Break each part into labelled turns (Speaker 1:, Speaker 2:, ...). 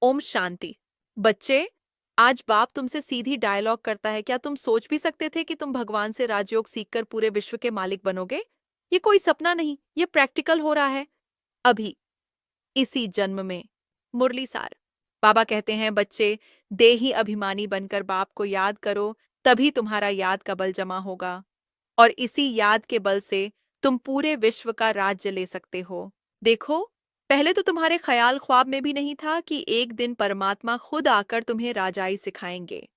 Speaker 1: ओम शांति। बच्चे, आज बाप तुमसे सीधी डायलॉग करता है। क्या तुम सोच भी सकते थे कि तुम भगवान से राजयोग सीखकर पूरे विश्व के मालिक बनोगे? ये कोई सपना नहीं, ये प्रैक्टिकल हो रहा है अभी, इसी जन्म में। मुरली सार। बाबा कहते हैं, बच्चे, देही अभिमानी बनकर बाप को याद करो, तभी तुम्हारा याद का बल जमा होगा और इसी याद के बल से तुम पूरे विश्व का राज्य ले सकते हो। देखो, पहले तो तुम्हारे ख्याल ख्वाब में भी नहीं था कि एक दिन परमात्मा खुद आकर तुम्हें राजाई सिखाएंगे।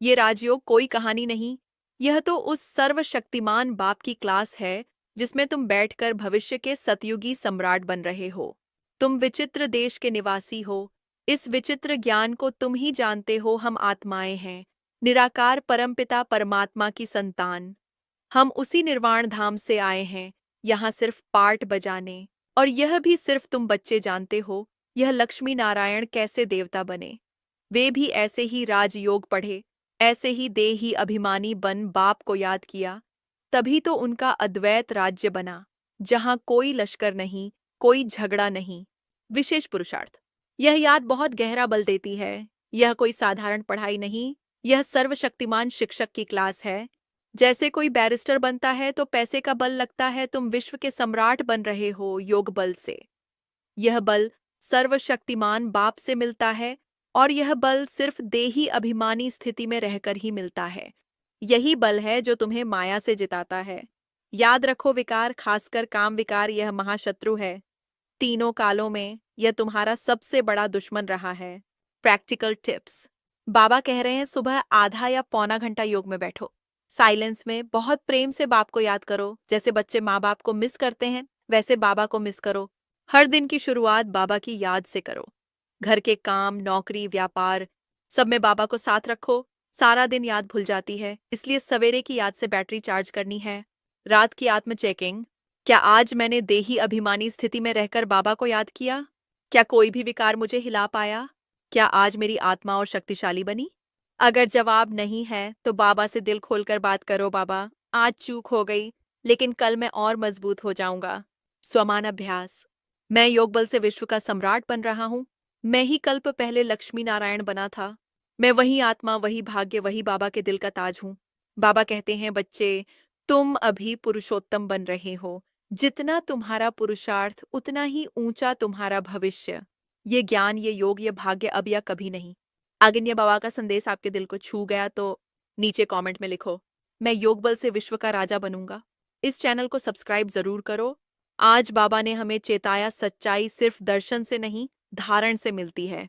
Speaker 1: ये राजयोग कोई कहानी नहीं, यह तो उस सर्वशक्तिमान बाप की क्लास है जिसमें तुम बैठकर भविष्य के सतयुगी सम्राट बन रहे हो। तुम विचित्र देश के निवासी हो। इस विचित्र ज्ञान को तुम ही जानते हो। हम आत्माएं हैं, निराकार परमपिता परमात्मा की संतान। हम उसी निर्वाण धाम से आए हैं, यहाँ सिर्फ पार्ट बजाने। और यह भी सिर्फ तुम बच्चे जानते हो, यह लक्ष्मी नारायण कैसे देवता बने। वे भी ऐसे ही राजयोग पढ़े, ऐसे ही देही अभिमानी बन बाप को याद किया, तभी तो उनका अद्वैत राज्य बना, जहाँ कोई लश्कर नहीं, कोई झगड़ा नहीं। विशेष पुरुषार्थ। यह याद बहुत गहरा बल देती है। यह कोई साधारण पढ़ाई नहीं, यह सर्वशक्तिमान शिक्षक की क्लास है। जैसे कोई बैरिस्टर बनता है तो पैसे का बल लगता है, तुम विश्व के सम्राट बन रहे हो योग बल से। यह बल सर्वशक्तिमान बाप से मिलता है और यह बल सिर्फ देही अभिमानी स्थिति में रहकर ही मिलता है। यही बल है जो तुम्हें माया से जिताता है। याद रखो, विकार, खासकर काम विकार, यह महाशत्रु है। तीनों कालों में यह तुम्हारा सबसे बड़ा दुश्मन रहा है। Practical tips. बाबा कह रहे हैं, सुबह आधा या पौना घंटा योग में बैठो, साइलेंस में बहुत प्रेम से बाप को याद करो। जैसे बच्चे माँ बाप को मिस करते हैं, वैसे बाबा को मिस करो। हर दिन की शुरुआत बाबा की याद से करो। घर के काम, नौकरी, व्यापार, सब में बाबा को साथ रखो। सारा दिन याद भूल जाती है, इसलिए सवेरे की याद से बैटरी चार्ज करनी है। रात की आत्म चेकिंग। क्या आज मैंने देही अभिमानी स्थिति में रहकर बाबा को याद किया? क्या कोई भी विकार मुझे हिला पाया? क्या आज मेरी आत्मा और शक्तिशाली बनी? अगर जवाब नहीं है तो बाबा से दिल खोलकर बात करो, बाबा, आज चूक हो गई, लेकिन कल मैं और मजबूत हो जाऊंगा। स्वमान अभ्यास। मैं योग बल से विश्व का सम्राट बन रहा हूँ। मैं ही कल्प पहले लक्ष्मी नारायण बना था। मैं वही आत्मा, वही भाग्य, वही बाबा के दिल का ताज हूँ। बाबा कहते हैं, बच्चे, तुम अभी पुरुषोत्तम बन रहे हो। जितना तुम्हारा पुरुषार्थ, उतना ही ऊंचा तुम्हारा भविष्य। ये ज्ञान, ये योग, ये भाग्य अब या कभी नहीं। अगर ये बाबा का संदेश आपके दिल को छू गया तो नीचे कमेंट में लिखो, मैं योग बल से विश्व का राजा बनूंगा। इस चैनल को सब्सक्राइब जरूर करो। आज बाबा ने हमें चेताया, सच्चाई सिर्फ दर्शन से नहीं, धारण से मिलती है।